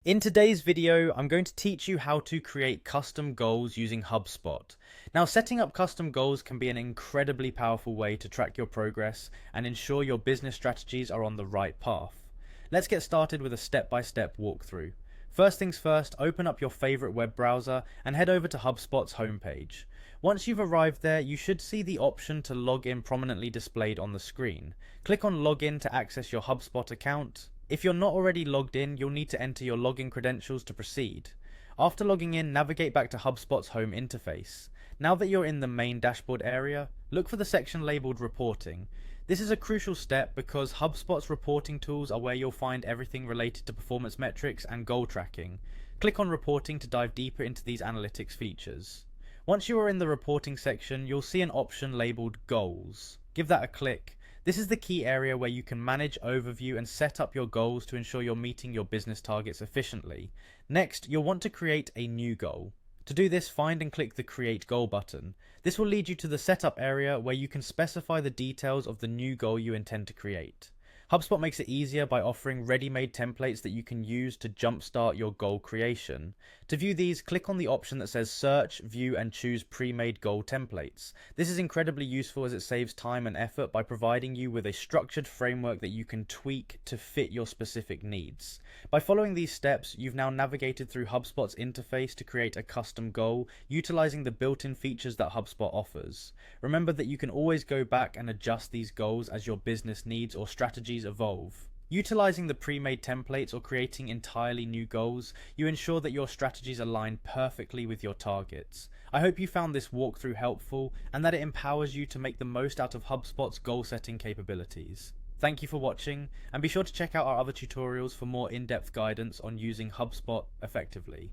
In today's video, I'm going to teach you how to create custom goals using Hubspot. Now, setting up custom goals can be an incredibly powerful way to track your progress and ensure your business strategies are on the right path. Let's get started with a step-by-step walkthrough. First things first, open up your favorite web browser and head over to Hubspot's homepage. Once you've arrived there, you should see the option to log in prominently displayed on the screen. Click on Login to access your Hubspot account. If you're not already logged in, you'll need to enter your login credentials to proceed. After logging in, navigate back to Hubspot's home interface. Now that you're in the main dashboard area, look for the section labeled Reporting. This is a crucial step because Hubspot's reporting tools are where you'll find everything related to performance metrics and goal tracking. Click on Reporting to dive deeper into these analytics features. Once you are in the reporting section, you'll see an option labeled Goals. Give that a click. This is the key area where you can manage, overview, and set up your goals to ensure you're meeting your business targets efficiently. Next, you'll want to create a new goal. To do this, find and click the Create Goal button. This will lead you to the Setup area where you can specify the details of the new goal you intend to create. HubSpot makes it easier by offering ready-made templates that you can use to jumpstart your goal creation. To view these, click on the option that says Search, View, and choose Pre-Made Goal Templates. This is incredibly useful as it saves time and effort by providing you with a structured framework that you can tweak to fit your specific needs. By following these steps, you've now navigated through HubSpot's interface to create a custom goal, utilizing the built-in features that HubSpot offers. Remember that you can always go back and adjust these goals as your business needs or strategies evolve. Utilizing the pre-made templates or creating entirely new goals, you ensure that your strategies align perfectly with your targets. I hope you found this walkthrough helpful and that it empowers you to make the most out of HubSpot's goal-setting capabilities. Thank you for watching, and be sure to check out our other tutorials for more in-depth guidance on using HubSpot effectively.